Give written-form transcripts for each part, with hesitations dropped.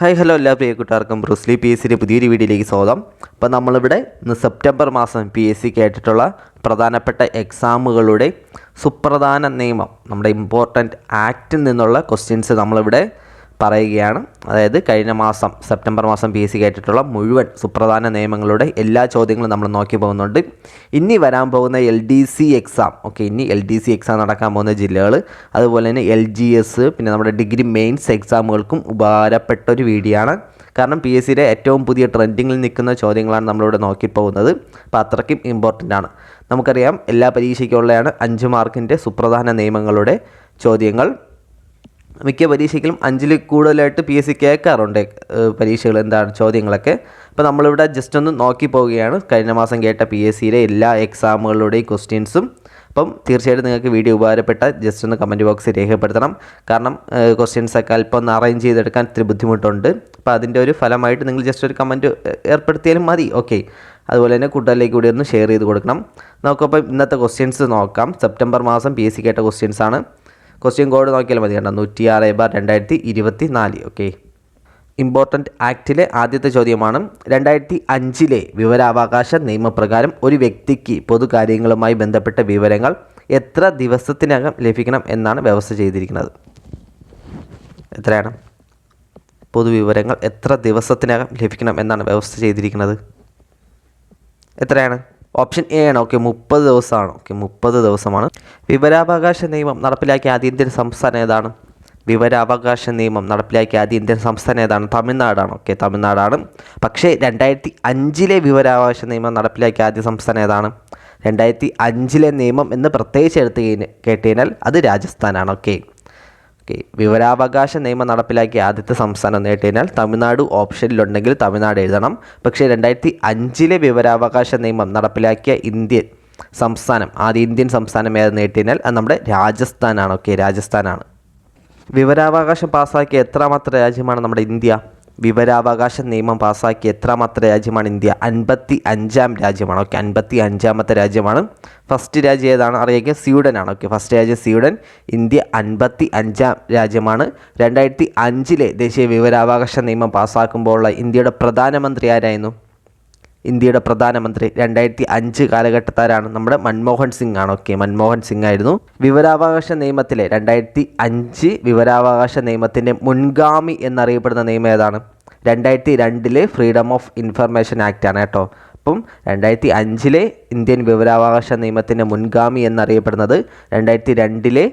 Hi hello എല്ലാ പ്രിയ കൂട്ടുകാർക്കും Bruce Lee P S സിയുടെ പുതിയൊരു വീഡിയോയിലേക്ക് സ്വാഗതം. അപ്പോൾ നമ്മളിവിടെ ഇന്ന് സെപ്റ്റംബർ മാസം പി എസ് സി കേട്ടിട്ടുള്ള പ്രധാനപ്പെട്ട എക്സാമുകളുടെ സുപ്രധാന നിയമം, നമ്മുടെ ഇമ്പോർട്ടൻറ്റ് ആക്റ്റിൽ നിന്നുള്ള ക്വസ്റ്റ്യൻസ് നമ്മളിവിടെ പറയുകയാണ്. അതായത് കഴിഞ്ഞ മാസം സെപ്റ്റംബർ മാസം പി എസ് സി കേട്ടിട്ടുള്ള മുഴുവൻ സുപ്രധാന നിയമങ്ങളുടെ എല്ലാ ചോദ്യങ്ങളും നമ്മൾ നോക്കി പോകുന്നുണ്ട്. ഇനി വരാൻ പോകുന്ന എൽ ഡി സി എക്സാം, ഇനി എൽ ഡി സി എക്സാം നടക്കാൻ പോകുന്ന ജില്ലകൾ, അതുപോലെ തന്നെ എൽ ജി എസ്, പിന്നെ നമ്മുടെ ഡിഗ്രി മെയിൻസ് എക്സാമുകൾക്കും ഉപകാരപ്പെട്ട ഒരു വീഡിയോ ആണ്. കാരണം പി എസ് സിയുടെ ഏറ്റവും പുതിയ ട്രെൻഡിങ്ങിൽ നിൽക്കുന്ന ചോദ്യങ്ങളാണ് നമ്മളിവിടെ നോക്കിപ്പോകുന്നത്. അപ്പോൾ അത്രയ്ക്കും ഇമ്പോർട്ടൻ്റ് ആണ്. നമുക്കറിയാം എല്ലാ പരീക്ഷയ്ക്കുള്ളതാണ് 5 മാർക്കിൻ്റെ സുപ്രധാന നിയമങ്ങളുടെ ചോദ്യങ്ങൾ. മിക്ക പരീക്ഷയ്ക്കും 5-ൽ കൂടുതലായിട്ട് പി എസ് സി കേൾക്കാറുണ്ട് പരീക്ഷകൾ എന്താണ് ചോദ്യങ്ങളൊക്കെ. അപ്പോൾ നമ്മളിവിടെ ജസ്റ്റ് ഒന്ന് നോക്കി പോവുകയാണ് കഴിഞ്ഞ മാസം കേട്ട പി എസ് സിയിലെ എല്ലാ എക്സാമുകളുടെയും ക്വസ്റ്റ്യൻസും. അപ്പം തീർച്ചയായിട്ടും നിങ്ങൾക്ക് വീഡിയോ ഉപകാരപ്പെട്ട ജസ്റ്റ് ഒന്ന് കമൻറ്റ് ബോക്സിൽ രേഖപ്പെടുത്തണം. കാരണം ക്വസ്റ്റ്യൻസൊക്കെ അല്പം ഒന്ന് അറേഞ്ച് ചെയ്തെടുക്കാൻ ഇത്തിരി ബുദ്ധിമുട്ടുണ്ട്. അപ്പോൾ അതിൻ്റെ ഒരു ഫലമായിട്ട് നിങ്ങൾ ജസ്റ്റ് ഒരു കമൻറ്റ് ഏർപ്പെടുത്തിയാലും മതി. അതുപോലെ തന്നെ കൂട്ടുകാരിലേക്ക് കൂടി ഒന്ന് ഷെയർ ചെയ്ത് കൊടുക്കണം. നമുക്കപ്പോൾ ഇന്നത്തെ ക്വസ്റ്റ്യൻസ് നോക്കാം. സെപ്റ്റംബർ മാസം പി എസ് സി കേട്ട ക്വസ്റ്റ്യൻസാണ്. ക്വസ്റ്റ്യൻ കോഡ് നോക്കിയാൽ മതി. 106/2024. ഇമ്പോർട്ടൻറ്റ് ആക്റ്റിലെ ആദ്യത്തെ ചോദ്യമാണ്. 2005 വിവരാവകാശ നിയമപ്രകാരം ഒരു വ്യക്തിക്ക് പൊതുകാര്യങ്ങളുമായി ബന്ധപ്പെട്ട വിവരങ്ങൾ എത്ര ദിവസത്തിനകം ലഭിക്കണം എന്നാണ് വ്യവസ്ഥ ചെയ്തിരിക്കുന്നത്? എത്രയാണ്? പൊതുവിവരങ്ങൾ എത്ര ദിവസത്തിനകം ലഭിക്കണം എന്നാണ് വ്യവസ്ഥ ചെയ്തിരിക്കുന്നത്? എത്രയാണ്? ഓപ്ഷൻ എ ആണ്. 30 ദിവസമാണ്. 30 ദിവസമാണ്. വിവരാവകാശ നിയമം നടപ്പിലാക്കിയ ആദ്യ ഇന്ത്യൻ സംസ്ഥാനം ഏതാണ്? വിവരാവകാശ നിയമം നടപ്പിലാക്കിയ ആദ്യ ഇന്ത്യൻ സംസ്ഥാനം ഏതാണ്? തമിഴ്നാടാണ്. തമിഴ്നാടാണ്. പക്ഷേ 2005 വിവരാവകാശ നിയമം നടപ്പിലാക്കിയ ആദ്യ സംസ്ഥാനം ഏതാണ്? 2005 നിയമം എന്ന് പ്രത്യേകിച്ച് എടുത്ത് കേട്ടുകഴിഞ്ഞാൽ അത് രാജസ്ഥാനാണ്. വിവരാവകാശ നിയമം നടപ്പിലാക്കിയ ആദ്യത്തെ സംസ്ഥാനം എന്ന് കേട്ടുകഴിഞ്ഞാൽ തമിഴ്നാട് ഓപ്ഷനിലുണ്ടെങ്കിൽ തമിഴ്നാട് എഴുതണം. പക്ഷേ 2005 വിവരാവകാശ നിയമം നടപ്പിലാക്കിയ ഇന്ത്യൻ സംസ്ഥാനം, ആദ്യ ഇന്ത്യൻ സംസ്ഥാനം ഏതെന്ന് കേട്ടുകഴിഞ്ഞാൽ അത് നമ്മുടെ രാജസ്ഥാനാണ്. രാജസ്ഥാനാണ്. വിവരാവകാശം പാസ്സാക്കിയ എത്രാമത്തെ രാജ്യമാണ് നമ്മുടെ ഇന്ത്യ? വിവരാവകാശ നിയമം പാസ്സാക്കിയ എത്രാമത്തെ രാജ്യമാണ് ഇന്ത്യ? 55ാം രാജ്യമാണ്. 55ാമത്തെ രാജ്യമാണ്. ഫസ്റ്റ് രാജ്യം ഏതാണ് അറിയാം? സ്വീഡനാണ്. ഫസ്റ്റ് രാജ്യം സ്വീഡൻ. ഇന്ത്യ 55ാം രാജ്യമാണ്. 2005 ദേശീയ വിവരാവകാശ നിയമം പാസ്സാക്കുമ്പോഴുള്ള ഇന്ത്യയുടെ പ്രധാനമന്ത്രി ആരായിരുന്നു? ഇന്ത്യയുടെ പ്രധാനമന്ത്രി 2005 കാലഘട്ടത്താരാണ്? നമ്മുടെ മൻമോഹൻ സിംഗ് ആണ്. മൻമോഹൻ സിംഗ് ആയിരുന്നു. വിവരാവകാശ നിയമത്തിലെ 2005 വിവരാവകാശ നിയമത്തിൻ്റെ മുൻഗാമി എന്നറിയപ്പെടുന്ന നിയമം ഏതാണ്? 2002 ഫ്രീഡം ഓഫ് ഇൻഫർമേഷൻ ആക്ട് ആണ് കേട്ടോ. അപ്പം 2005 ഇന്ത്യൻ വിവരാവകാശ നിയമത്തിൻ്റെ മുൻഗാമി എന്നറിയപ്പെടുന്നത് 2002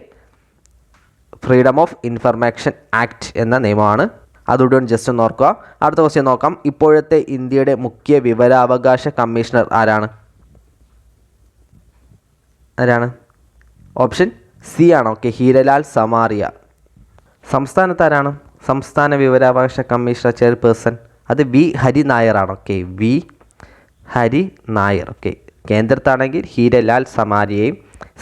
ഫ്രീഡം ഓഫ് ഇൻഫർമേഷൻ ആക്ട് എന്ന നിയമമാണ്. അതുകൊണ്ട് ജസ്റ്റ് ഒന്ന് ഓർക്കുക. അടുത്ത ക്വസ്റ്റ്യൻ നോക്കാം. ഇപ്പോഴത്തെ ഇന്ത്യയുടെ മുഖ്യ വിവരാവകാശ കമ്മീഷണർ ആരാണ്? ഓപ്ഷൻ സി ആണ്. ഹീരലാൽ സമാറിയ. സംസ്ഥാനത്ത് ആരാണ് സംസ്ഥാന വിവരാവകാശ കമ്മീഷണർ ചെയർപേഴ്സൺ? അത് വി ഹരി നായർ ആണ്. വി ഹരി നായർ. കേന്ദ്രത്താണെങ്കിൽ ഹീരലാൽ സമാരിയയും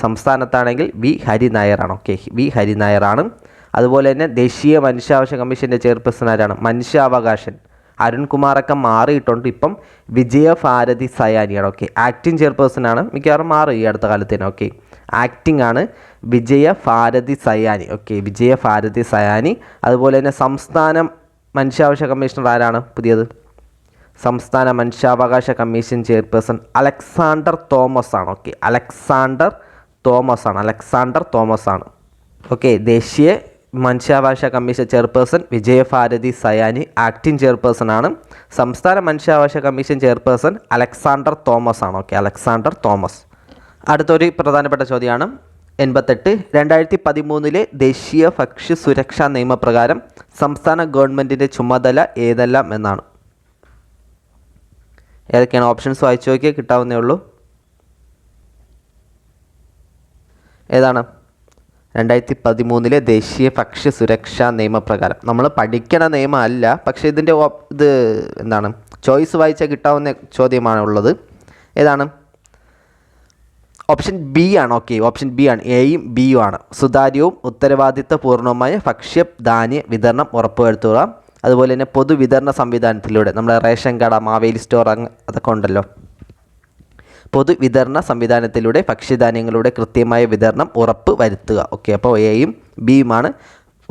സംസ്ഥാനത്താണെങ്കിൽ വി ഹരി നായറാണ്. വി ഹരി നായറാണ്. അതുപോലെ തന്നെ ദേശീയ മനുഷ്യാവകാശ കമ്മീഷൻ്റെ ചെയർപേഴ്സൺ ആരാണ്? മനുഷ്യാവകാശൻ അരുൺകുമാറൊക്കെ മാറിയിട്ടുണ്ട്. ഇപ്പം വിജയഭാരതി സയാനിയാണ്. ആക്ടിങ് ചെയർപേഴ്സൺ ആണ്. മിക്കവാറും മാറും ഈ അടുത്ത കാലത്തേന്. ആക്ടിങ് ആണ് വിജയഭാരതി സയാനി. വിജയഭാരതി സയാനി. അതുപോലെ തന്നെ സംസ്ഥാന മനുഷ്യാവകാശ കമ്മീഷണർ ആരാണ് പുതിയത്? സംസ്ഥാന മനുഷ്യാവകാശ കമ്മീഷൻ ചെയർപേഴ്സൺ അലക്സാണ്ടർ തോമസ് ആണ്. അലക്സാണ്ടർ തോമസ് ആണ്. ദേശീയ മനുഷ്യാവകാശ commission chairperson Vijaya Bharathi Sayani acting chairperson ആണ്. സംസ്ഥാന മനുഷ്യാവകാശ കമ്മീഷൻ ചെയർപേഴ്സൺ അലക്സാണ്ടർ തോമസ് ആണ്. Alexander Thomas. അടുത്തൊരു പ്രധാനപ്പെട്ട ചോദ്യമാണ്. 88 2013 ദേശീയ ഭക്ഷ്യ സുരക്ഷാ നിയമപ്രകാരം സംസ്ഥാന ഗവൺമെൻറ്റിൻ്റെ ചുമതല ഏതെല്ലാം എന്നാണ്? ഏതൊക്കെയാണ്? ഓപ്ഷൻസ് വായിച്ചു നോക്കിയാൽ കിട്ടാവുന്നേ ഉള്ളൂ. ഏതാണ്? 2013 ദേശീയ ഭക്ഷ്യ സുരക്ഷാ നിയമപ്രകാരം നമ്മൾ പഠിക്കണ നിയമം അല്ല, പക്ഷേ ഇതിൻ്റെ ചോയ്സ് വായിച്ചാൽ കിട്ടാവുന്ന ചോദ്യമാണ് ഉള്ളത്. ഏതാണ്? ഓപ്ഷൻ ബി ആണ്. ഓപ്ഷൻ ബി ആണ്. എയും ബിയും ആണ്. സുതാര്യവും ഉത്തരവാദിത്വപൂർണ്ണവുമായ ഭക്ഷ്യധാന്യ വിതരണം ഉറപ്പുവരുത്തുക. അതുപോലെ തന്നെ പൊതുവിതരണ സംവിധാനത്തിലൂടെ നമ്മുടെ റേഷൻ കട, മാവേലി സ്റ്റോർ അതൊക്കെ ഉണ്ടല്ലോ. പൊതുവിതരണ സംവിധാനത്തിലൂടെ ഭക്ഷ്യധാന്യങ്ങളുടെ കൃത്യമായ വിതരണം ഉറപ്പ് വരുത്തുക. അപ്പോൾ എയും ബിയുമാണ്.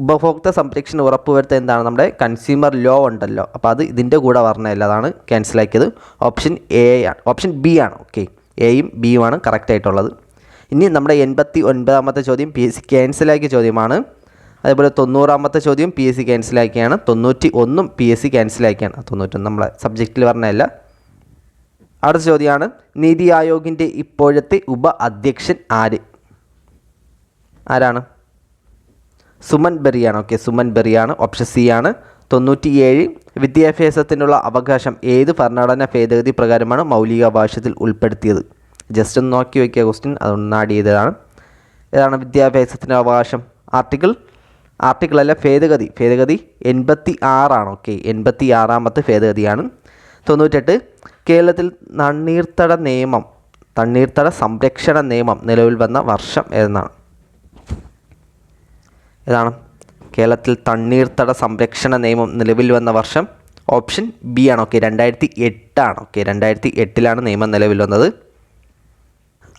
ഉപഭോക്തൃ സംരക്ഷണം ഉറപ്പുവരുത്തുക എന്താണ് നമ്മുടെ കൺസ്യൂമർ ലോ ഉണ്ടല്ലോ, അപ്പോൾ അത് ഇതിൻ്റെ കൂടെ പറഞ്ഞതല്ല, അതാണ് ക്യാൻസലാക്കിയത്. ഓപ്ഷൻ എ ആണ്, ഓപ്ഷൻ ബി ആണ്. ഓക്കെ, എയും ബിയുമാണ് കറക്റ്റായിട്ടുള്ളത്. ഇനി നമ്മുടെ 89ാമത്തെ ചോദ്യം PSC ക്യാൻസലാക്കിയ ചോദ്യമാണ്. അതേപോലെ 90ാമത്തെ ചോദ്യം PSC ക്യാൻസലാക്കിയാണ്. 91 PSC ക്യാൻസലാക്കിയാണ്. 91 നമ്മളെ സബ്ജക്റ്റിൽ പറഞ്ഞതല്ല. അടുത്ത ചോദ്യമാണ്, നീതി ആയോഗിൻ്റെ ഇപ്പോഴത്തെ അധ്യക്ഷൻ ആരാണ്? സുമൻ ബെറിയാണ്. ഓക്കെ, സുമൻ ബെറിയാണ്. ഓപ്ഷൻ സി ആണ്. 97 വിദ്യാഭ്യാസത്തിനുള്ള അവകാശം ഏത് ഭരണഘടനാ ഭേദഗതി പ്രകാരമാണ് മൗലികാവകാശത്തിൽ ഉൾപ്പെടുത്തിയത്? ജസ്റ്റ് ഒന്ന് നോക്കി വയ്ക്കുക ക്വസ്റ്റ്യൻ, അതൊന്ന് ആഡ് ചെയ്തതാണ്. ഏതാണ് വിദ്യാഭ്യാസത്തിൻ്റെ അവകാശം? ആർട്ടിക്കിൾ അല്ല, ഭേദഗതി 86 ആണ്. ഓക്കെ, 86ാമത്തെ ഭേദഗതിയാണ്. 98 കേരളത്തിൽ തണ്ണീർത്തട സംരക്ഷണ നിയമം നിലവിൽ വന്ന വർഷം ഏതാണ്? കേരളത്തിൽ തണ്ണീർത്തട സംരക്ഷണ നിയമം നിലവിൽ വന്ന വർഷം? ഓപ്ഷൻ ബി ആണ്. ഓക്കെ, 2008 ആണ്. ഓക്കെ, 2008ലാണ് നിയമം നിലവിൽ വന്നത്.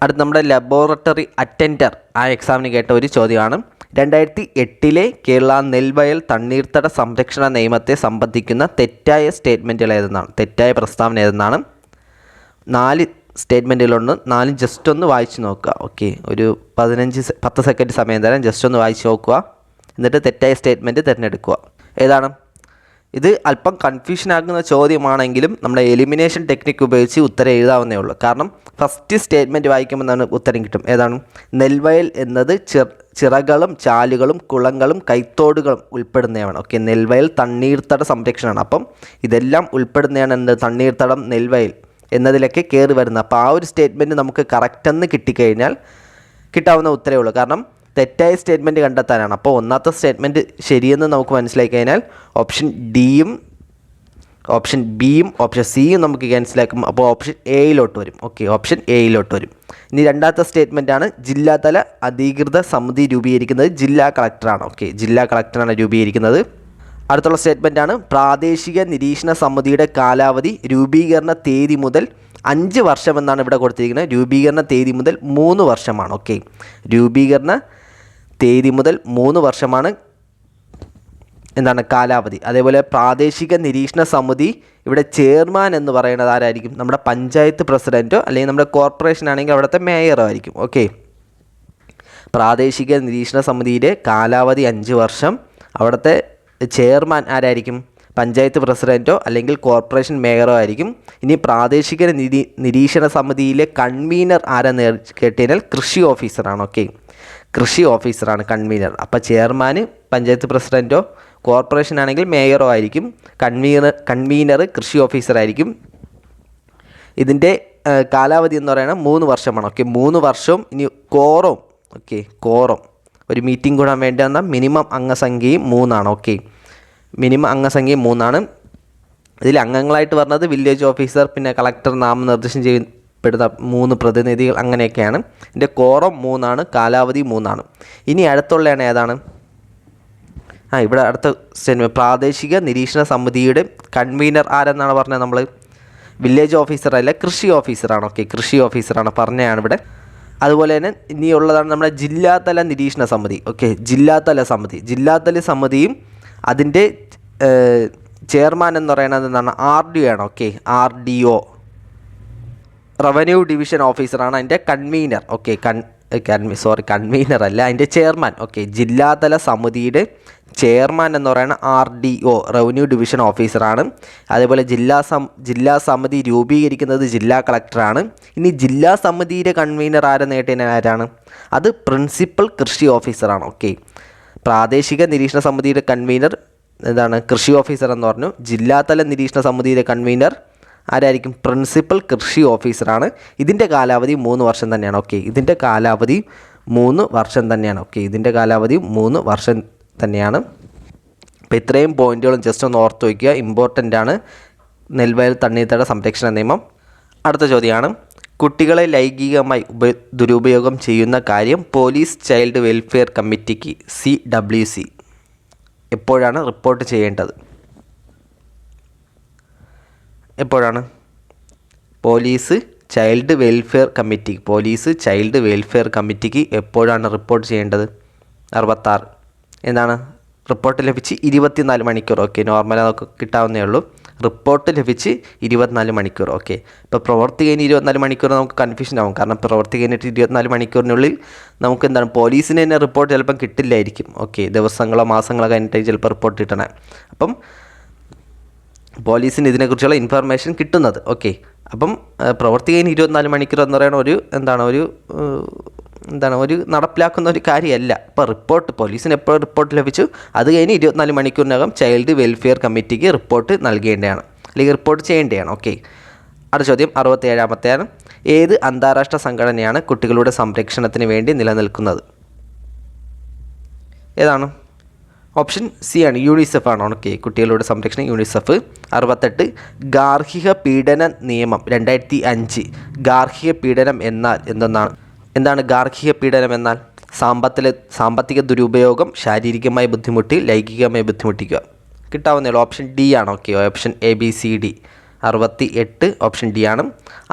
അടുത്ത് നമ്മുടെ ലബോറട്ടറി അറ്റൻഡർ ആ എക്സാമിന് കേട്ട ഒരു ചോദ്യമാണ്. 2008 കേരള നെൽവയൽ തണ്ണീർത്തട സംരക്ഷണ നിയമത്തെ സംബന്ധിക്കുന്ന തെറ്റായ സ്റ്റേറ്റ്മെൻറ്റുകൾ ഏതെന്നാണ്? തെറ്റായ പ്രസ്താവന ഏതെന്നാണ്? 4 സ്റ്റേറ്റ്മെൻറ്റുകളുണ്ട്. 4 ജസ്റ്റ് ഒന്ന് വായിച്ച് നോക്കുക. ഓക്കെ, ഒരു 10 സെക്കൻഡ് സമയം തരാം, ജസ്റ്റ് ഒന്ന് വായിച്ച് നോക്കുക. എന്നിട്ട് തെറ്റായ സ്റ്റേറ്റ്മെൻറ്റ് തിരഞ്ഞെടുക്കുക. ഏതാണ്? ഇത് അല്പം കൺഫ്യൂഷൻ ആകുന്ന ചോദ്യമാണെങ്കിലും നമ്മുടെ എലിമിനേഷൻ ടെക്നിക്ക് ഉപയോഗിച്ച് ഉത്തരം എഴുതാവുന്നേ ഉള്ളൂ. കാരണം ഫസ്റ്റ് സ്റ്റേറ്റ്മെൻറ്റ് വായിക്കുമ്പോൾ തന്നെ ഉത്തരം കിട്ടും. ഏതാണ്? നെൽവയൽ എന്നത് ചിറകളും ചാലുകളും കുളങ്ങളും കൈത്തോടുകളും ഉൾപ്പെടുന്നതാണ്. ഓക്കെ, നെൽവയൽ തണ്ണീർത്തട സംരക്ഷണമാണ്. അപ്പം ഇതെല്ലാം ഉൾപ്പെടുന്നതാണ് എന്ത്? തണ്ണീർത്തടം, നെൽവയൽ എന്നതിലൊക്കെ കയറി വരുന്നത്. അപ്പോൾ ആ ഒരു സ്റ്റേറ്റ്മെൻറ്റ് നമുക്ക് കറക്റ്റെന്ന് കിട്ടിക്കഴിഞ്ഞാൽ കിട്ടാവുന്ന ഉത്തരവേ ഉള്ളൂ. കാരണം തെറ്റായ സ്റ്റേറ്റ്മെൻറ്റ് കണ്ടെത്താനാണ്. അപ്പോൾ ഒന്നാമത്തെ സ്റ്റേറ്റ്മെൻറ്റ് ശരിയെന്ന് നമുക്ക് മനസ്സിലാക്കി കഴിഞ്ഞാൽ ഓപ്ഷൻ ഡിയും ഓപ്ഷൻ ബിയും ഓപ്ഷൻ സിയും നമുക്ക് ക്യാൻസലാക്കും. അപ്പോൾ ഓപ്ഷൻ എയിലോട്ട് വരും. ഓക്കെ, ഓപ്ഷൻ എയിലോട്ട് വരും. ഇനി രണ്ടാമത്തെ സ്റ്റേറ്റ്മെൻറ്റാണ് ജില്ലാതല അധികൃത സമിതി രൂപീകരിക്കുന്നത് ജില്ലാ കളക്ടറാണ്. ഓക്കെ, ജില്ലാ കളക്ടറാണ് രൂപീകരിക്കുന്നത്. അടുത്തുള്ള സ്റ്റേറ്റ്മെൻറ്റാണ് പ്രാദേശിക നിരീക്ഷണ സമിതിയുടെ കാലാവധി രൂപീകരണ തീയതി മുതൽ 5 വർഷമെന്നാണ് ഇവിടെ കൊടുത്തിരിക്കുന്നത്. രൂപീകരണ തീയതി മുതൽ 3 വർഷമാണ്. ഓക്കെ, രൂപീകരണ തീയതി മുതൽ 3 വർഷമാണ് കാലാവധി. അതേപോലെ പ്രാദേശിക നിരീക്ഷണ സമിതി ഇവിടെ ചെയർമാൻ എന്ന് പറയുന്നത് ആരായിരിക്കും? നമ്മുടെ പഞ്ചായത്ത് പ്രസിഡൻറ്റോ അല്ലെങ്കിൽ നമ്മുടെ കോർപ്പറേഷൻ ആണെങ്കിൽ അവിടുത്തെ മേയറോ ആയിരിക്കും. ഓക്കെ, പ്രാദേശിക നിരീക്ഷണ സമിതിയുടെ കാലാവധി 5 വർഷം. അവിടുത്തെ ചെയർമാൻ ആരായിരിക്കും? പഞ്ചായത്ത് പ്രസിഡൻറ്റോ അല്ലെങ്കിൽ കോർപ്പറേഷൻ മേയറോ ആയിരിക്കും. ഇനി പ്രാദേശിക നിരീക്ഷണ സമിതിയിലെ കൺവീനർ ആരെന്ന് കേട്ടുകഴിഞ്ഞാൽ കൃഷി ഓഫീസറാണ്. ഓക്കെ, കൃഷി ഓഫീസറാണ് കൺവീനർ. അപ്പോൾ ചെയർമാൻ പഞ്ചായത്ത് പ്രസിഡൻറ്റോ കോർപ്പറേഷൻ ആണെങ്കിൽ മേയറോ ആയിരിക്കും. കൺവീനർ കൃഷി ഓഫീസറായിരിക്കും. ഇതിൻ്റെ കാലാവധി എന്ന് പറയുന്നത് 3 വർഷമാണ്. ഓക്കെ, 3 വർഷവും. ഇനി കോറം. ഓക്കെ, കോറം ഒരു മീറ്റിംഗ് കൂടാൻ വേണ്ടി വന്ന മിനിമം അംഗസംഖ്യയും 3 ഓക്കെ, മിനിമം അംഗസംഖ്യയും 3. ഇതിൽ അംഗങ്ങളായിട്ട് പറഞ്ഞത് വില്ലേജ് ഓഫീസർ, പിന്നെ കളക്ടർ നാമനിർദ്ദേശം ചെയ്യപ്പെടുന്ന 3 പ്രതിനിധികൾ, അങ്ങനെയൊക്കെയാണ്. ഇതിൻ്റെ കോറം 3, കാലാവധി 3. ഇനി അടുത്തുള്ളതാണ് ഏതാണ്? ഇവിടെ അടുത്ത പ്രാദേശിക നിരീക്ഷണ സമിതിയുടെ കൺവീനർ ആരെന്നാണ് പറഞ്ഞത് നമ്മൾ? വില്ലേജ് ഓഫീസർ അല്ല, കൃഷി ഓഫീസറാണ്. ഓക്കെ, കൃഷി ഓഫീസറാണ് പറഞ്ഞതാണ് ഇവിടെ. അതുപോലെ തന്നെ ഇനിയുള്ളതാണ് നമ്മുടെ ജില്ലാതല നിരീക്ഷണ സമിതി. ഓക്കെ, ജില്ലാതല സമിതിയും അതിൻ്റെ ചെയർമാൻ എന്ന് പറയുന്നത് എന്താണ്? RDO ആണ്. ഓക്കെ, RDO റവന്യൂ ഡിവിഷൻ ഓഫീസറാണ് അതിൻ്റെ കൺവീനർ. ഓക്കെ, കൺവീനർ അല്ല, അതിൻ്റെ ചെയർമാൻ. ഓക്കെ, ജില്ലാതല സമിതിയുടെ ചെയർമാൻ എന്ന് പറയുന്നത് RDO റവന്യൂ ഡിവിഷൻ ഓഫീസറാണ്. അതേപോലെ ജില്ലാ സമിതി രൂപീകരിക്കുന്നത് ജില്ലാ കളക്ടറാണ്. ഇനി ജില്ലാ സമിതിയുടെ കൺവീനർ ആരാണ്? അത് പ്രിൻസിപ്പൽ കൃഷി ഓഫീസറാണ്. ഓക്കെ, പ്രാദേശിക നിരീക്ഷണ സമിതിയുടെ കൺവീനർ എന്താണ്? കൃഷി ഓഫീസർ എന്ന് പറഞ്ഞു. ജില്ലാതല നിരീക്ഷണ സമിതിയുടെ കൺവീനർ ആരായിരിക്കും? പ്രിൻസിപ്പൽ കൃഷി ഓഫീസറാണ്. ഇതിൻ്റെ കാലാവധി 3 വർഷം തന്നെയാണ്. ഓക്കെ, ഇതിൻ്റെ കാലാവധി 3 വർഷം തന്നെയാണ്. ഓക്കെ, ഇതിൻ്റെ കാലാവധി 3 വർഷം തന്നെയാണ്. അപ്പോൾ ഇത്രയും പോയിൻറ്റുകളും ജസ്റ്റ് ഒന്ന് ഓർത്ത് വയ്ക്കുക, ഇമ്പോർട്ടൻ്റ് ആണ്. നെൽവയൽ തണ്ണീർത്തട സംരക്ഷണ നിയമം. അടുത്ത ചോദ്യമാണ്, കുട്ടികളെ ലൈംഗികമായി ദുരുപയോഗം ചെയ്യുന്ന കാര്യം പോലീസ് ചൈൽഡ് വെൽഫെയർ കമ്മിറ്റിക്ക് CWC എപ്പോഴാണ് റിപ്പോർട്ട് ചെയ്യേണ്ടത്? എപ്പോഴാണ്? പോലീസ് ചൈൽഡ് വെൽഫെയർ കമ്മിറ്റിക്ക് എപ്പോഴാണ് റിപ്പോർട്ട് ചെയ്യേണ്ടത്? 66 എന്താണ്? റിപ്പോർട്ട് ലഭിച്ച് 24 മണിക്കൂർ. ഓക്കെ, നോർമലായി നമുക്ക് കിട്ടാവുന്നേ ഉള്ളൂ. റിപ്പോർട്ട് ലഭിച്ച് 24 മണിക്കൂർ. ഓക്കെ, ഇപ്പോൾ പ്രവൃത്തി കഴിഞ്ഞ് 24 മണിക്കൂർ നമുക്ക് കൺഫ്യൂഷൻ ആവും. കാരണം പ്രവൃത്തി കഴിഞ്ഞിട്ട് 24 മണിക്കൂറിനുള്ളിൽ നമുക്ക് എന്താണ് പോലീസിന് തന്നെ റിപ്പോർട്ട് ചിലപ്പം കിട്ടില്ലായിരിക്കും. ഓക്കെ, ദിവസങ്ങളോ മാസങ്ങളോ കഴിഞ്ഞിട്ട് ചിലപ്പോൾ റിപ്പോർട്ട് കിട്ടണേ. അപ്പം പോലീസിന് ഇതിനെക്കുറിച്ചുള്ള ഇൻഫർമേഷൻ കിട്ടുന്നത്. ഓക്കെ, അപ്പം പ്രവൃത്തി കഴിഞ്ഞ് 24 മണിക്കൂർ എന്ന് പറയുന്ന ഒരു നടപ്പിലാക്കുന്ന ഒരു കാര്യമല്ല. ഇപ്പോൾ റിപ്പോർട്ട് പോലീസിന് എപ്പോഴും റിപ്പോർട്ട് ലഭിച്ചു, അത് കഴിഞ്ഞ് 24 മണിക്കൂറിനകം ചൈൽഡ് വെൽഫെയർ കമ്മിറ്റിക്ക് റിപ്പോർട്ട് നൽകേണ്ടതാണ്, അല്ലെങ്കിൽ റിപ്പോർട്ട് ചെയ്യേണ്ടതാണ്. ഓക്കെ, അടുത്ത ചോദ്യം 67-ാമത്തെയാണ്. ഏത് അന്താരാഷ്ട്ര സംഘടനയാണ് കുട്ടികളുടെ സംരക്ഷണത്തിന് വേണ്ടി നിലനിൽക്കുന്നത്? ഏതാണ്? ഓപ്ഷൻ സി ആണ്, യൂണിസെഫ് ആണ്. ഓക്കെ, കുട്ടികളുടെ സംരക്ഷണം യൂണിസെഫ്. 68 ഗാർഹിക പീഡന നിയമം 2005. ഗാർഹിക പീഡനം എന്നാൽ എന്താണ് ഗാർഹിക പീഡനം എന്നാൽ? സാമ്പത്തിക ദുരുപയോഗം, ശാരീരികമായി ബുദ്ധിമുട്ടി, ലൈംഗികമായി ബുദ്ധിമുട്ടിക്കുക. കിട്ടാവുന്നേ ഓപ്ഷൻ ഡി ആണ്. Okay, option ABCD. 68 option D ആണ്.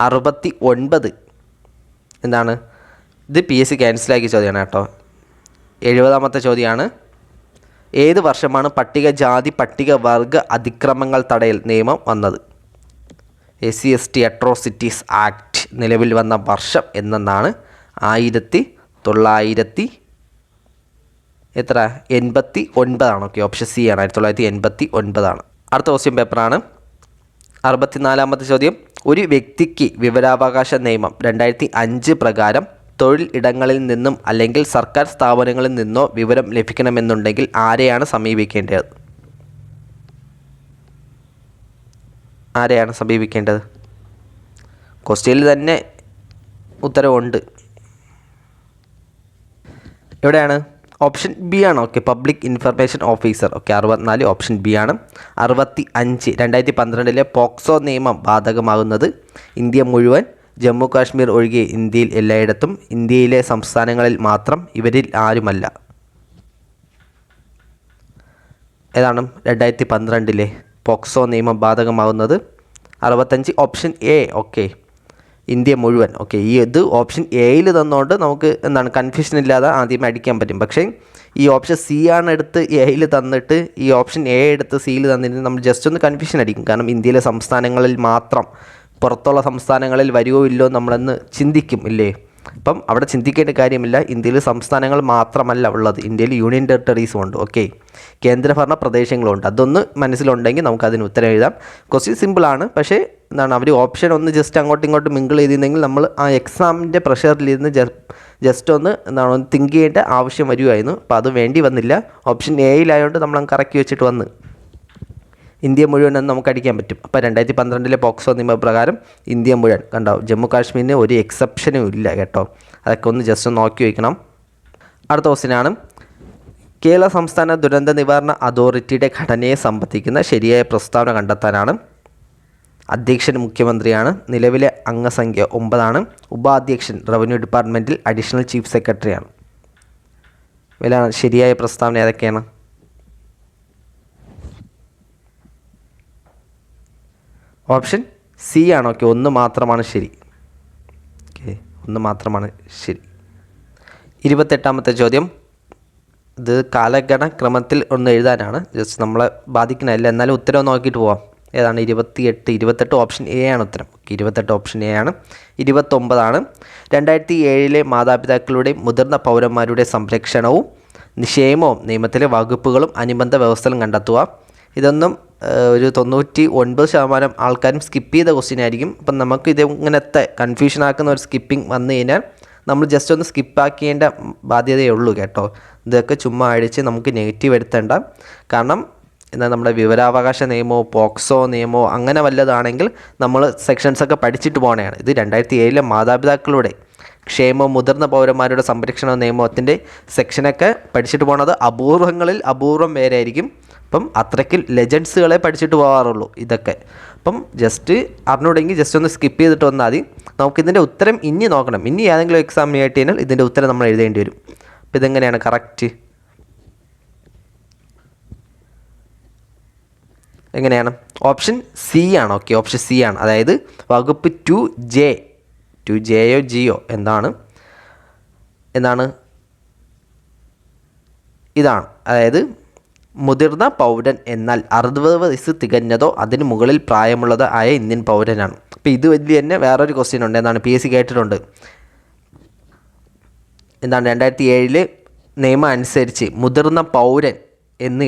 69 എന്താണ്? ഇത് PSC ക്യാൻസലാക്കിയ ചോദ്യമാണ് കേട്ടോ. 70-ാമത്തെ ചോദ്യമാണ്. ഏത് വർഷമാണ് പട്ടികജാതി പട്ടികവർഗ അതിക്രമങ്ങൾ തടയൽ നിയമം വന്നത്? SC/ST അട്രോസിറ്റീസ് ആക്ട് നിലവിൽ വന്ന വർഷം എന്നാണ്? 1989. ഓക്കെ, ഓപ്ഷൻ സി ആണ്, 1989. അടുത്ത ക്വസ്റ്റ്യൻ പേപ്പറാണ്. 64-ാമത്തെ ചോദ്യം. ഒരു വ്യക്തിക്ക് വിവരാവകാശ നിയമം 2005 പ്രകാരം തൊഴിൽ ഇടങ്ങളിൽ നിന്നും അല്ലെങ്കിൽ സർക്കാർ സ്ഥാപനങ്ങളിൽ നിന്നോ വിവരം ലഭിക്കണമെന്നുണ്ടെങ്കിൽ ആരെയാണ് സമീപിക്കേണ്ടത്? ക്വസ്റ്റ്യനിൽ തന്നെ ഉത്തരവുണ്ട്. എവിടെയാണ്? ഓപ്ഷൻ ബി ആണ്. Okay, public information officer. Okay, 64 option B ആണ്. 65 2012 പോക്സോ നിയമം ബാധകമാകുന്നത് ഇന്ത്യ മുഴുവൻ, ജമ്മു കാശ്മീർ ഒഴികെ ഇന്ത്യയിൽ എല്ലായിടത്തും, ഇന്ത്യയിലെ സംസ്ഥാനങ്ങളിൽ മാത്രം, ഇവരിൽ ആരുമല്ല. ഏതാണ്? 2012 പോക്സോ നിയമം ബാധകമാകുന്നത് 65 ഓപ്ഷൻ എ. ഓക്കെ, ഇന്ത്യ മുഴുവൻ. ഓക്കെ, ഇത് ഓപ്ഷൻ എയിൽ തന്നുകൊണ്ട് നമുക്ക് കൺഫ്യൂഷൻ ഇല്ലാതെ ആദ്യമേ അടിക്കാൻ പറ്റും. പക്ഷേ ഈ ഓപ്ഷൻ സി ആണ് എടുത്ത് എയിൽ തന്നിട്ട് ഈ ഓപ്ഷൻ എ എടുത്ത് സിയിൽ തന്നിട്ട് നമ്മൾ ജസ്റ്റ് ഒന്ന് കൺഫ്യൂഷൻ അടിക്കും. കാരണം ഇന്ത്യയിലെ സംസ്ഥാനങ്ങളിൽ മാത്രം, പുറത്തുള്ള സംസ്ഥാനങ്ങളിൽ വരുമോ ഇല്ലോ നമ്മളെന്ന് ചിന്തിക്കും ഇല്ലേ? അപ്പം അവിടെ ചിന്തിക്കേണ്ട കാര്യമില്ല. ഇന്ത്യയിൽ സംസ്ഥാനങ്ങൾ മാത്രമല്ല ഉള്ളത്, ഇന്ത്യയിൽ യൂണിയൻ ടെറിട്ടറീസും ഉണ്ട്. ഓക്കെ, കേന്ദ്രഭരണ പ്രദേശങ്ങളുണ്ട്. അതൊന്ന് മനസ്സിലുണ്ടെങ്കിൽ നമുക്കതിന് ഉത്തരം എഴുതാം. ക്വസ്റ്റ്യൻ സിമ്പിളാണ്. പക്ഷേ അവർ ഓപ്ഷൻ ഒന്ന് ജസ്റ്റ് അങ്ങോട്ടും ഇങ്ങോട്ടും മിങ്കിൾ ചെയ്തിരുന്നെങ്കിൽ നമ്മൾ ആ എക്സാമിൻ്റെ പ്രഷറിലിരുന്ന് ജസ്റ്റ് ഒന്ന് തിങ്ക് ചെയ്യേണ്ട ആവശ്യം വരുമായിരുന്നു. അപ്പോൾ അത് വേണ്ടി വന്നില്ല. ഓപ്ഷൻ എയിലായതുകൊണ്ട് നമ്മൾ കറക്കി വെച്ചിട്ട് വന്ന് ഇന്ത്യ മുഴുവൻ എന്ന് നമുക്ക് അടിക്കാൻ പറ്റും. അപ്പോൾ 2012 പോക്സോ നിയമപ്രകാരം ഇന്ത്യ മുഴുവൻ. കണ്ടോ, ജമ്മു കാശ്മീരിന് ഒരു എക്സെപ്ഷനും ഇല്ല കേട്ടോ. അതൊക്കെ ഒന്ന് ജസ്റ്റ് ഒന്ന് നോക്കി വയ്ക്കണം. അടുത്ത ക്വസ്റ്റ്യനാണ്. കേരള സംസ്ഥാന ദുരന്ത നിവാരണ അതോറിറ്റിയുടെ ഘടനയെ സംബന്ധിക്കുന്ന ശരിയായ പ്രസ്താവന കണ്ടെത്താനാണ്. അധ്യക്ഷൻ മുഖ്യമന്ത്രിയാണ്. നിലവിലെ അംഗസംഖ്യ 9 ആണ്. ഉപാധ്യക്ഷൻ റവന്യൂ ഡിപ്പാർട്ട്മെൻറ്റിൽ അഡീഷണൽ ചീഫ് സെക്രട്ടറിയാണ്. ശരിയായ പ്രസ്താവന ഏതൊക്കെയാണ്? ഓപ്ഷൻ സി ആണ്. ഓക്കെ, 1 മാത്രമാണ് ശരി. ഓക്കെ, 1 മാത്രമാണ് ശരി. 28-ാമത്തെ ചോദ്യം. ഇത് കാലഗണ ക്രമത്തിൽ ഒന്ന് എഴുതാനാണ്, ജസ്റ്റ് നമ്മളെ ബാധിക്കണമല്ല. എന്നാലും ഉത്തരം നോക്കിയിട്ട് പോവാം. ഏതാണ്? 28 ഓപ്ഷൻ എ ആണ് ഉത്തരം. ഓക്കെ, 28 ഓപ്ഷൻ എ ആണ്. 29 2007 മാതാപിതാക്കളുടെയും മുതിർന്ന പൗരന്മാരുടെ സംരക്ഷണവും നിക്ഷേമവും നിയമത്തിലെ വകുപ്പുകളും അനുബന്ധ വ്യവസ്ഥകളും കണ്ടെത്തുക. ഇതൊന്നും ഒരു 99% ആൾക്കാരും സ്കിപ്പ് ചെയ്ത ക്വസ്റ്റ്യൻ ആയിരിക്കും. അപ്പം നമുക്ക് ഇങ്ങനത്തെ കൺഫ്യൂഷനാക്കുന്ന ഒരു സ്കിപ്പിംഗ് വന്നു കഴിഞ്ഞാൽ നമ്മൾ ജസ്റ്റ് ഒന്ന് സ്കിപ്പാക്കേണ്ട ബാധ്യതയേ ഉള്ളൂ കേട്ടോ. ഇതൊക്കെ ചുമ്മാ അടിച്ച് നമുക്ക് നെഗറ്റീവ് എടുത്തേണ്ട. കാരണം നമ്മുടെ വിവരാവകാശ നിയമമോ പോക്സോ നിയമമോ അങ്ങനെ വല്ലതാണെങ്കിൽ നമ്മൾ സെക്ഷൻസൊക്കെ പഠിച്ചിട്ട് പോകണതാണ്. ഇത് 2007 മാതാപിതാക്കളുടെ ക്ഷേമവും മുതിർന്ന പൗരന്മാരുടെ സംരക്ഷണ നിയമത്തിൻ്റെ സെക്ഷനൊക്കെ പഠിച്ചിട്ട് പോകുന്നത് അപൂർവം പേരായിരിക്കും. അപ്പം അത്രയ്ക്ക് ലെജൻസുകളെ പഠിച്ചിട്ട് പോകാറുള്ളൂ ഇതൊക്കെ. അപ്പം ജസ്റ്റ് അറിഞ്ഞൂടെങ്കിൽ ജസ്റ്റ് ഒന്ന് സ്കിപ്പ് ചെയ്തിട്ട് വന്നാൽ മതി. നമുക്കിതിൻ്റെ ഉത്തരം ഇനി നോക്കണം. ഇനി ഏതെങ്കിലും എക്സാമിന് ആയിട്ട് കഴിഞ്ഞാൽ ഇതിൻ്റെ ഉത്തരം നമ്മൾ എഴുതേണ്ടി വരും. അപ്പോൾ ഇതെങ്ങനെയാണ് കറക്റ്റ്? എങ്ങനെയാണ്? ഓപ്ഷൻ സി ആണ്. ഓക്കെ, ഓപ്ഷൻ സി ആണ്. അതായത് വകുപ്പ് 2Jയോ ജിയോ എന്താണ് ഇതാണ്. അതായത് മുതിർന്ന പൗരൻ എന്നാൽ 60 വയസ്സ് തികഞ്ഞതോ അതിന് മുകളിൽ പ്രായമുള്ളതോ ആയ ഇന്ത്യൻ പൗരനാണ്. അപ്പോൾ ഇത് വലിയ തന്നെ വേറൊരു ക്വസ്റ്റ്യൻ ഉണ്ട്. എന്താണ് PSC കേട്ടിട്ടുണ്ട്. എന്താണ് 2007 നിയമം അനുസരിച്ച് മുതിർന്ന പൗരൻ എന്ന്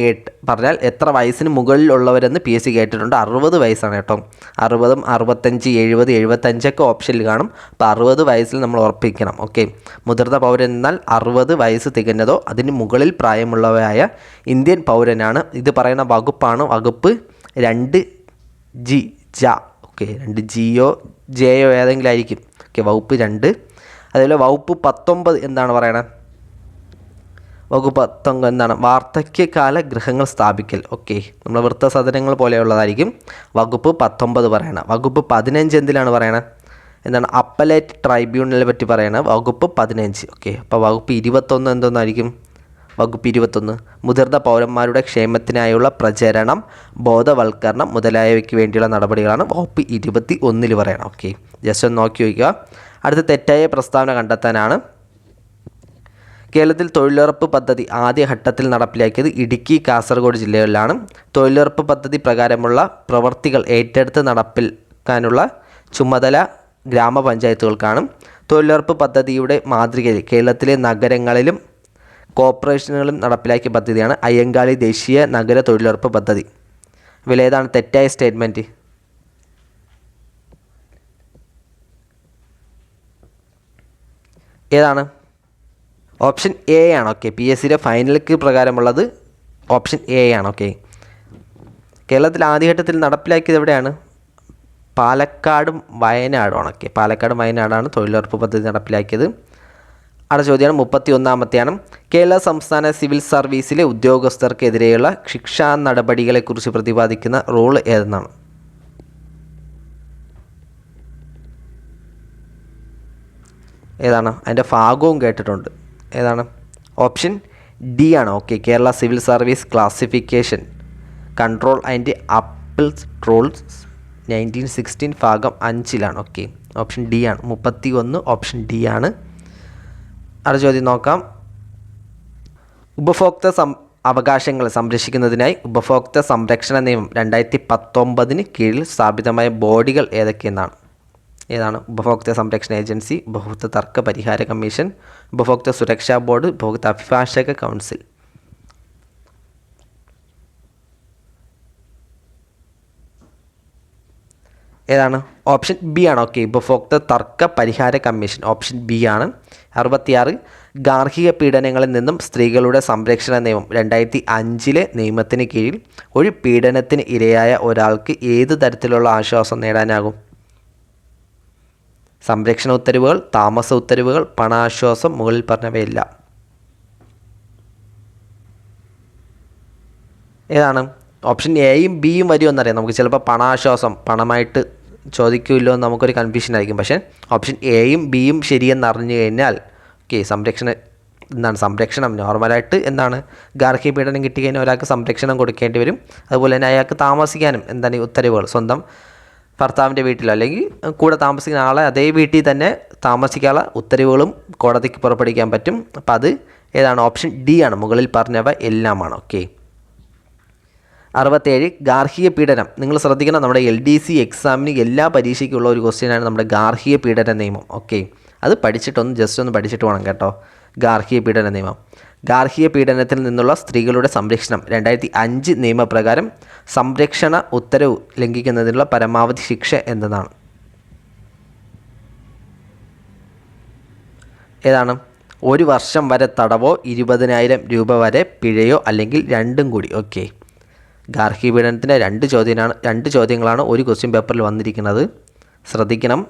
പറഞ്ഞാൽ എത്ര വയസ്സിന് മുകളിലുള്ളവരെന്ന് PSC കേട്ടിട്ടുണ്ട്. 60 വയസ്സാണ് കേട്ടോ. 60, 65, 70, 75 ഓപ്ഷനിൽ കാണും. അപ്പോൾ 60 വയസ്സിൽ നമ്മൾ ഉറപ്പിക്കണം. ഓക്കെ, മുതിർന്ന പൗരൻ എന്നാൽ 60 വയസ്സ് തികഞ്ഞതോ അതിന് മുകളിൽ പ്രായമുള്ളവയായ ഇന്ത്യൻ പൗരനാണ്. ഇത് പറയുന്ന വകുപ്പാണ് വകുപ്പ് 2G. ഓക്കെ, 2Gയോ Jയോ ഏതെങ്കിലും ആയിരിക്കും. ഓക്കെ, വകുപ്പ് 2. അതേപോലെ വകുപ്പ് 19 എന്താണ് പറയണത്? വകുപ്പ് 19 എന്താണ്? വാർദ്ധക്യകാല ഗൃഹങ്ങൾ സ്ഥാപിക്കൽ. ഓക്കെ, നമ്മൾ വൃദ്ധസദനങ്ങൾ പോലെയുള്ളതായിരിക്കും വകുപ്പ് 19 പറയണം. വകുപ്പ് 15 എന്തിലാണ് പറയണത്? എന്താണ്? അപ്പലേറ്റ് ട്രൈബ്യൂണലിനെ പറ്റി പറയണത് വകുപ്പ് 15. ഓക്കെ, അപ്പോൾ വകുപ്പ് 21 എന്തെന്നായിരിക്കും? വകുപ്പ് 21 മുതിർന്ന പൗരന്മാരുടെ ക്ഷേമത്തിനായുള്ള പ്രചരണം, ബോധവൽക്കരണം മുതലായവയ്ക്ക് വേണ്ടിയുള്ള നടപടികളാണ് വകുപ്പ് 21 പറയണം. ഓക്കെ, ജസ്റ്റ് ഒന്ന് നോക്കി വയ്ക്കുക. അടുത്ത തെറ്റായ പ്രസ്താവന കണ്ടെത്താനാണ്. കേരളത്തിൽ തൊഴിലുറപ്പ് പദ്ധതി ആദ്യഘട്ടത്തിൽ നടപ്പിലാക്കിയത് ഇടുക്കി, കാസർഗോഡ് ജില്ലകളിലാണ്. തൊഴിലുറപ്പ് പദ്ധതി പ്രകാരമുള്ള പ്രവർത്തികൾ ഏറ്റെടുത്ത് നടപ്പിലാക്കാനുള്ള ചുമതല ഗ്രാമപഞ്ചായത്തുകൾക്കാണ്. തൊഴിലുറപ്പ് പദ്ധതിയുടെ മാതൃകയിൽ കേരളത്തിലെ നഗരങ്ങളിലും കോർപ്പറേഷനുകളും നടപ്പിലാക്കിയ പദ്ധതിയാണ് അയ്യങ്കാളി ദേശീയ നഗര തൊഴിലുറപ്പ് പദ്ധതി. ഇതിലേതാണ് തെറ്റായ സ്റ്റേറ്റ്മെൻറ്റ്? ഏതാണ്? ഓപ്ഷൻ എ ആണ്. ഓക്കെ, PSCയുടെ ഫൈനൽക്ക് പ്രകാരമുള്ളത് ഓപ്ഷൻ എ ആണ്. ഓക്കെ, കേരളത്തിൽ ആദ്യഘട്ടത്തിൽ നടപ്പിലാക്കിയത് എവിടെയാണ്? പാലക്കാടും വയനാടുമാണ്. ഓക്കെ, പാലക്കാടും വയനാടാണ് തൊഴിലുറപ്പ് പദ്ധതി നടപ്പിലാക്കിയത്. അടുത്ത ചോദ്യമാണ് 31ാമത്തെയാണ്. കേരള സംസ്ഥാന സിവിൽ സർവീസിലെ ഉദ്യോഗസ്ഥർക്കെതിരെയുള്ള ശിക്ഷാ നടപടികളെക്കുറിച്ച് പ്രതിപാദിക്കുന്ന റൂൾ ഏതെന്നാണ്? ഏതാണ്? അതിൻ്റെ ഭാഗവും കേട്ടിട്ടുണ്ട്. ഏതാണ്? ഓപ്ഷൻ ഡി ആണ്. Okay, Kerala civil service classification control and appeals rules 1916 ഭാഗം 5ലാണ്. ഓക്കെ, ഓപ്ഷൻ ഡി ആണ്. 31 ഓപ്ഷൻ ഡി ആണ്. അടുത്ത ചോദ്യം നോക്കാം. ഉപഭോക്തൃ അവകാശങ്ങൾ സംരക്ഷിക്കുന്നതിനായി ഉപഭോക്തൃ സംരക്ഷണ നിയമം 2019 കീഴിൽ സ്ഥാപിതമായ ബോഡികൾ ഏതൊക്കെയെന്നാണ്? ഏതാണ്? ഉപഭോക്തൃ സംരക്ഷണ ഏജൻസി, ഉപഭോക്തൃ തർക്ക പരിഹാര കമ്മീഷൻ, ഉപഭോക്തൃ സുരക്ഷാ ബോർഡ്, ഉപഭോക്തൃ അഭിഭാഷക കൗൺസിൽ. ഏതാണ്? ഓപ്ഷൻ ബി ആണ്. ഓക്കെ, ഉപഭോക്തൃ തർക്ക പരിഹാര കമ്മീഷൻ ഓപ്ഷൻ ബി ആണ്. 66 ഗാർഹിക പീഡനങ്ങളിൽ നിന്നും സ്ത്രീകളുടെ സംരക്ഷണ നിയമം 2005 നിയമത്തിന് കീഴിൽ ഒരു പീഡനത്തിന് ഇരയായ ഒരാൾക്ക് ഏത് തരത്തിലുള്ള ആശ്വാസം നേടാനാകും? സംരക്ഷണ ഉത്തരവുകൾ, താമസ ഉത്തരവുകൾ, പണാശ്വാസം, മുകളിൽ പറഞ്ഞവയെല്ലാം. ഏതാണ്? ഓപ്ഷൻ എയും ബിയും വരുമെന്നറിയാം. നമുക്ക് ചിലപ്പോൾ പണാശ്വാസം പണമായിട്ട് ചോദിക്കുമല്ലോ എന്ന് നമുക്കൊരു കൺഫ്യൂഷൻ ആയിരിക്കും. പക്ഷേ ഓപ്ഷൻ എയും ബിയും ശരിയെന്ന് അറിഞ്ഞു കഴിഞ്ഞാൽ ഓക്കെ, സംരക്ഷണം നോർമലായിട്ട് എന്താണ് ഗാർഹിക പീഡനം കിട്ടിക്കഴിഞ്ഞാൽ ഒരാൾക്ക് സംരക്ഷണം കൊടുക്കേണ്ടി വരും. അതുപോലെ തന്നെ അയാൾക്ക് താമസിക്കാനും എന്താണ് ഈ ഉത്തരവുകൾ സ്വന്തം ഭർത്താവിൻ്റെ വീട്ടിലോ അല്ലെങ്കിൽ കൂടെ താമസിക്കുന്ന ആളെ അതേ വീട്ടിൽ തന്നെ താമസിക്കാനുള്ള ഉത്തരവുകളും കോടതിക്ക് പുറപ്പെടുവിക്കാൻ പറ്റും. അപ്പോൾ അത് ഏതാണ്? ഓപ്ഷൻ ഡി ആണ്. മുകളിൽ പറഞ്ഞവ എല്ലാമാണ്. ഓക്കെ, 67 ഗാർഹിക പീഡനം. നിങ്ങൾ ശ്രദ്ധിക്കണം, നമ്മുടെ LDC എക്സാമിന് എല്ലാ പരീക്ഷയ്ക്കുള്ള ഒരു ക്വസ്റ്റ്യനാണ് നമ്മുടെ ഗാർഹിക പീഡന നിയമം. ഓക്കെ, അത് ജസ്റ്റ് ഒന്ന് പഠിച്ചിട്ട് വേണം കേട്ടോ. ഗാർഹിക പീഡന നിയമം. ഗാർഹിക പീഡനത്തിൽ നിന്നുള്ള സ്ത്രീകളുടെ സംരക്ഷണം 2005 നിയമപ്രകാരം സംരക്ഷണ ഉത്തരവ് ലംഘിക്കുന്നതിനുള്ള പരമാവധി ശിക്ഷ എന്തെന്നാണ്? ഏതാണ്? 1 വർഷം വരെ തടവോ 20,000 രൂപ വരെ പിഴയോ അല്ലെങ്കിൽ രണ്ടും കൂടി. ഓക്കെ, ഗാർഹിക പീഡനത്തിൻ്റെ രണ്ട് ചോദ്യങ്ങളാണ് ഒരു ക്വസ്റ്റ്യൻ പേപ്പറിൽ വന്നിരിക്കുന്നത്. ശ്രദ്ധിക്കണം.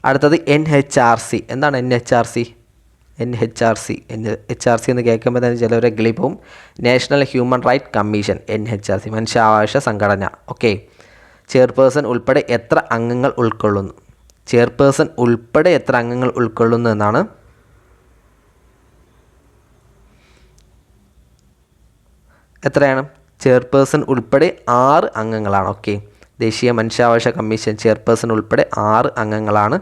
അടുത്തത് NHRC. എന്താണ് NHRC? NHRC എന്ന് കേൾക്കുമ്പോൾ തന്നെ ചിലവരെ കിളിപ്പോവും. National human right commission. NHRC മനുഷ്യാവകാശ സംഘടന. ഓക്കെ, ചെയർപേഴ്സൺ ഉൾപ്പെടെ എത്ര അംഗങ്ങൾ ഉൾക്കൊള്ളുന്നു? ചെയർപേഴ്സൺ ഉൾപ്പെടെ എത്ര അംഗങ്ങൾ ഉൾക്കൊള്ളുന്നു എന്നാണ്? എത്രയാണ്? ചെയർപേഴ്സൺ ഉൾപ്പെടെ 6 അംഗങ്ങളാണ്. ഓക്കെ, ദേശീയ മനുഷ്യാവകാശ കമ്മീഷൻ ചെയർപേഴ്സൺ ഉൾപ്പെടെ 6 അംഗങ്ങളാണ്.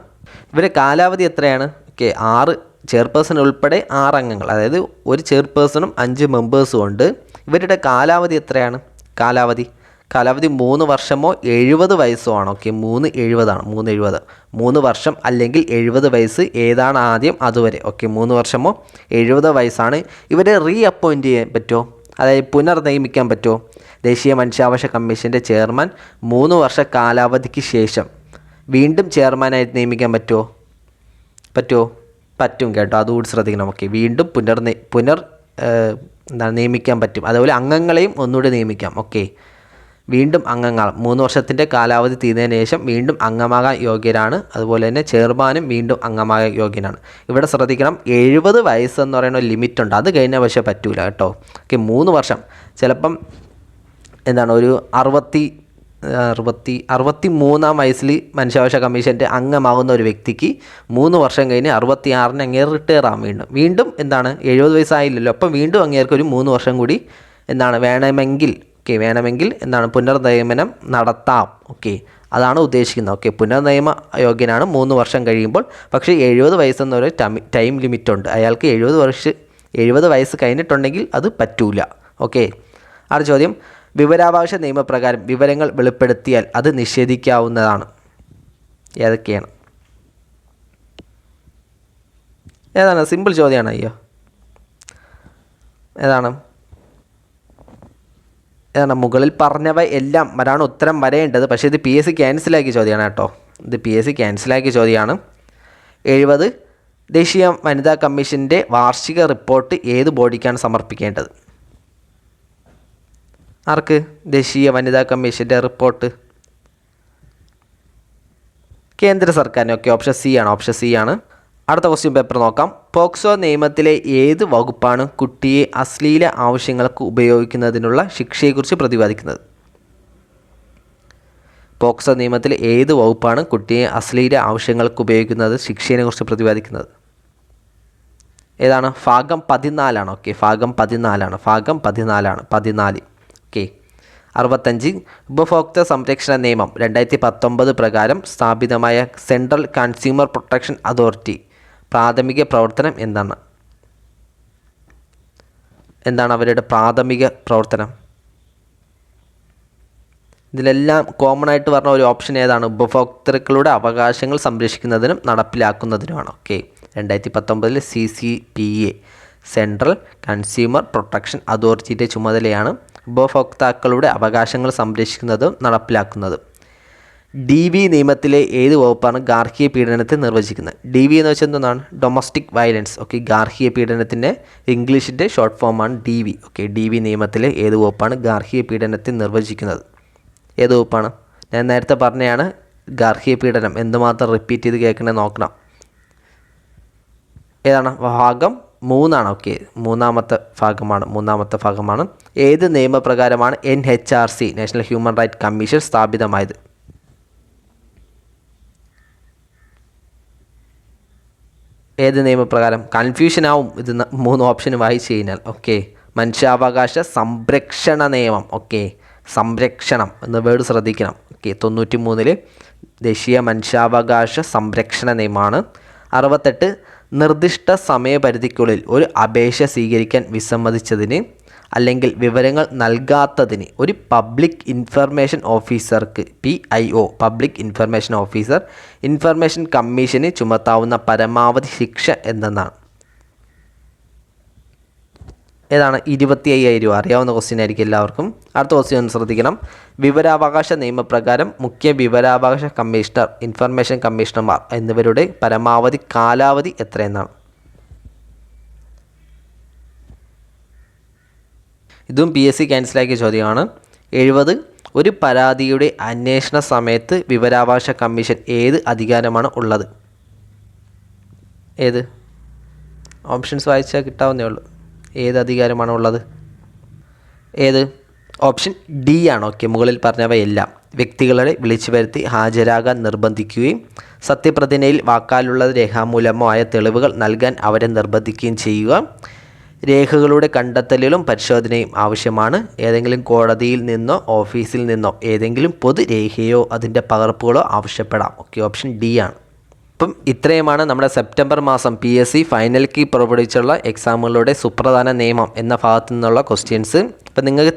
ഇവരുടെ കാലാവധി എത്രയാണ്? ഓക്കെ, 6 ചെയർപേഴ്സൺ ഉൾപ്പെടെ 6 അംഗങ്ങൾ, അതായത് ഒരു ചെയർപേഴ്സണും 5 മെമ്പേഴ്സും ഉണ്ട്. ഇവരുടെ കാലാവധി എത്രയാണ്? കാലാവധി 3 വർഷമോ 70 വയസ്സോ ആണ്. ഓക്കെ, 370 ആണ്. 3 വർഷം അല്ലെങ്കിൽ 70 വയസ്സ്, ഏതാണ് ആദ്യം അതുവരെ. ഓക്കെ, 3 വർഷമോ 70 വയസ്സാണ്. ഇവരെ അപ്പോയിൻറ്റ് ചെയ്യാൻ പറ്റുമോ? അതായത് പുനർനിയമിക്കാൻ പറ്റുമോ? ദേശീയ മനുഷ്യാവകാശ കമ്മീഷൻ്റെ ചെയർമാൻ 3 വർഷ കാലാവധിക്ക് ശേഷം വീണ്ടും ചെയർമാനായിട്ട് നിയമിക്കാൻ പറ്റുമോ? പറ്റും കേട്ടോ, അതുകൂടി ശ്രദ്ധിക്കണം. ഓക്കെ, വീണ്ടും നിയമിക്കാൻ പറ്റും. അതുപോലെ അംഗങ്ങളെയും ഒന്നുകൂടി നിയമിക്കാം. ഓക്കെ, വീണ്ടും അംഗങ്ങൾ 3 വർഷത്തിൻ്റെ കാലാവധി തീർന്നതിന് ശേഷം വീണ്ടും അംഗമാകാൻ യോഗ്യരാണ്. അതുപോലെ തന്നെ ചെയർമാനും വീണ്ടും അംഗമാകാൻ യോഗ്യനാണ്. ഇവിടെ ശ്രദ്ധിക്കണം, 70 വയസ്സെന്ന് പറയുന്ന ഒരു ലിമിറ്റുണ്ട്. അത് കഴിഞ്ഞാൽ പക്ഷേ പറ്റൂല കേട്ടോ. ഓക്കെ, 3 വർഷം ചിലപ്പം ഒരു 63-ാം വയസ്സിൽ മനുഷ്യാവകാശ കമ്മീഷൻ്റെ അംഗമാകുന്ന ഒരു വ്യക്തിക്ക് 3 വർഷം കഴിഞ്ഞ് 66-ന് അങ്ങേര് റിട്ടയർ ആകും. വീണ്ടും 70 വയസ്സായില്ലല്ലോ, അപ്പം വീണ്ടും അങ്ങേർക്ക് ഒരു 3 വർഷം കൂടി വേണമെങ്കിൽ പുനർനിയമനം നടത്താം. ഓക്കെ, അതാണ് ഉദ്ദേശിക്കുന്നത്. ഓക്കെ, പുനർനിയമ യോഗ്യനാണ് 3 വർഷം കഴിയുമ്പോൾ. പക്ഷേ 70 വയസ്സെന്നൊരു ടൈം ലിമിറ്റുണ്ട്. അയാൾക്ക് 70 വയസ്സ് കഴിഞ്ഞിട്ടുണ്ടെങ്കിൽ അത് പറ്റൂല. ഓക്കെ, അടുത്ത ചോദ്യം, വിവരാവകാശ നിയമപ്രകാരം വിവരങ്ങൾ വെളിപ്പെടുത്തിയാൽ അത് നിഷേധിക്കാവുന്നതാണ്. ഏതൊക്കെയാണ്? ഏതാണ്? സിമ്പിൾ ചോദ്യമാണ്. ഏതാണ്? മുകളിൽ പറഞ്ഞവ എല്ലാം വരാണ് ഉത്തരം വരേണ്ടത്. പക്ഷേ ഇത് PSC ക്യാൻസലാക്കിയ ചോദ്യമാണ് കേട്ടോ. ഇത് PSC ക്യാൻസലാക്കിയ ചോദ്യമാണ്. 70 ദേശീയ വനിതാ കമ്മീഷൻ്റെ വാർഷിക റിപ്പോർട്ട് ഏത് ബോഡിക്കാണ് സമർപ്പിക്കേണ്ടത്? ആർക്ക്? ദേശീയ വനിതാ കമ്മീഷൻ്റെ റിപ്പോർട്ട് കേന്ദ്ര സർക്കാരിന്. ഓക്കെ, ഓപ്ഷൻ സി ആണ്. അടുത്ത ക്വസ്റ്റ്യൻ പേപ്പർ നോക്കാം. പോക്സോ നിയമത്തിലെ ഏത് വകുപ്പാണ് കുട്ടിയെ അശ്ലീല ആവശ്യങ്ങൾക്ക് ഉപയോഗിക്കുന്നതിനുള്ള ശിക്ഷയെക്കുറിച്ച് പ്രതിപാദിക്കുന്നത്? പോക്സോ നിയമത്തിലെ ഏത് വകുപ്പാണ് കുട്ടിയെ അശ്ലീല ആവശ്യങ്ങൾക്ക് ഉപയോഗിക്കുന്നത് ശിക്ഷയെക്കുറിച്ച് പ്രതിപാദിക്കുന്നത്? ഏതാണ്? ഭാഗം 14 ഓക്കെ, ഭാഗം 14. ഓക്കെ, 65 ഉപഭോക്തൃ സംരക്ഷണ നിയമം 2019 പ്രകാരം സ്ഥാപിതമായ സെൻട്രൽ കൺസ്യൂമർ പ്രൊട്ടക്ഷൻ അതോറിറ്റി പ്രാഥമിക പ്രവർത്തനം എന്താണ് അവരുടെ പ്രാഥമിക പ്രവർത്തനം? ഇതിലെല്ലാം കോമൺ ആയിട്ട് പറഞ്ഞ ഒരു ഓപ്ഷൻ ഏതാണ്? ഉപഭോക്താക്കളുടെ അവകാശങ്ങൾ സംരക്ഷിക്കുന്നതിനും നടപ്പിലാക്കുന്നതിനുമാണ്. Okay, 2019 CCPA central consumer protection അതോറിറ്റിയുടെ ചുമതലയാണ് ഉപഭോക്താക്കളുടെ അവകാശങ്ങൾ സംരക്ഷിക്കുന്നതും നടപ്പിലാക്കുന്നതും. DV നിയമത്തിലെ ഏത് വകുപ്പാണ് ഗാർഹിക പീഡനത്തെ നിർവചിക്കുന്നത്? DV എന്ന് വെച്ചാൽ എന്താണ്? Domestic violence. ഓക്കെ, ഗാർഹിക പീഡനത്തിൻ്റെ ഇംഗ്ലീഷിൻ്റെ ഷോർട്ട് ഫോമാണ് DV. ഓക്കെ, DV നിയമത്തിലെ ഏത് വകുപ്പാണ് ഗാർഹിക പീഡനത്തെ നിർവചിക്കുന്നത്? ഏത് വകുപ്പാണ്? ഞാൻ നേരത്തെ പറഞ്ഞതാണ് ഗാർഹിക പീഡനം എന്തുമാത്രം റിപ്പീറ്റ് ചെയ്ത് കേൾക്കണേ നോക്കണം. ഏതാണ്? ഭാഗം 3. ഓക്കെ, മൂന്നാമത്തെ ഭാഗമാണ്. ഏത് നിയമപ്രകാരമാണ് NHRC national human right commission സ്ഥാപിതമായത്? ഏത് നിയമപ്രകാരം? കൺഫ്യൂഷനാവും ഇത് 3 ഓപ്ഷൻ വായിച്ചു കഴിഞ്ഞാൽ. ഓക്കെ, മനുഷ്യാവകാശ സംരക്ഷണ നിയമം. ഓക്കെ, സംരക്ഷണം എന്ന വേർഡ് ശ്രദ്ധിക്കണം. ഓക്കെ, 93 ദേശീയ മനുഷ്യാവകാശ സംരക്ഷണ നിയമമാണ്. 68 നിർദ്ദിഷ്ട സമയപരിധിക്കുള്ളിൽ ഒരു അപേക്ഷ സ്വീകരിക്കാൻ വിസമ്മതിച്ചതിന് അല്ലെങ്കിൽ വിവരങ്ങൾ നൽകാത്തതിന് ഒരു പബ്ലിക് ഇൻഫർമേഷൻ ഓഫീസർക്ക് PIO public information officer information കമ്മീഷന് ചുമത്താവുന്ന പരമാവധി ശിക്ഷ എന്തെന്നാണ്? ഏതാണ്? 25,000. അറിയാവുന്ന ക്വസ്റ്റ്യൻ ആയിരിക്കും എല്ലാവർക്കും. അടുത്ത ക്വസ്റ്റ്യൻ ഒന്ന് ശ്രദ്ധിക്കണം. വിവരാവകാശ നിയമപ്രകാരം മുഖ്യ വിവരാവകാശ കമ്മീഷണർ, ഇൻഫർമേഷൻ കമ്മീഷണർമാർ എന്നിവരുടെ പരമാവധി കാലാവധി എത്രയെന്നാണ്? ഇതും PSC ക്യാൻസലാക്കിയ ചോദ്യമാണ്. 70 ഒരു പരാതിയുടെ അന്വേഷണ സമയത്ത് വിവരാവകാശ കമ്മീഷൻ ഏത് അധികാരമാണ് ഉള്ളത്? ഏത്? ഓപ്ഷൻസ് വായിച്ചാൽ കിട്ടാവുന്നേ ഉള്ളൂ. ഏത് അധികാരമാണ് ഉള്ളത്? ഏത്? ഓപ്ഷൻ D ആണ്. ഓക്കെ, മുകളിൽ പറഞ്ഞവയെല്ലാം വ്യക്തികളെ വിളിച്ചു വരുത്തി ഹാജരാകാൻ നിർബന്ധിക്കുകയും സത്യപ്രതിജ്ഞയിൽ വാക്കാലുള്ളത് രേഖാമൂലമോ ആയ തെളിവുകൾ നൽകാൻ അവരെ നിർബന്ധിക്കുകയും ചെയ്യുക. രേഖകളുടെ കണ്ടെത്തലുകളും പരിശോധനയും ആവശ്യമാണ്. ഏതെങ്കിലും കോടതിയിൽ നിന്നോ ഓഫീസിൽ നിന്നോ ഏതെങ്കിലും പൊതുരേഖയോ അതിൻ്റെ പകർപ്പുകളോ ആവശ്യപ്പെടാം. ഓക്കെ, ഓപ്ഷൻ D ആണ്. അപ്പം ഇത്രയുമാണ് നമ്മുടെ സെപ്റ്റംബർ മാസം PSC ഫൈനൽ കീ പുറപ്പെടുവിച്ചുള്ള എക്സാമുകളുടെ സുപ്രധാന നിയമം എന്ന ഭാഗത്തു നിന്നുള്ള ക്വസ്റ്റ്യൻസ്. അപ്പം നിങ്ങൾക്ക്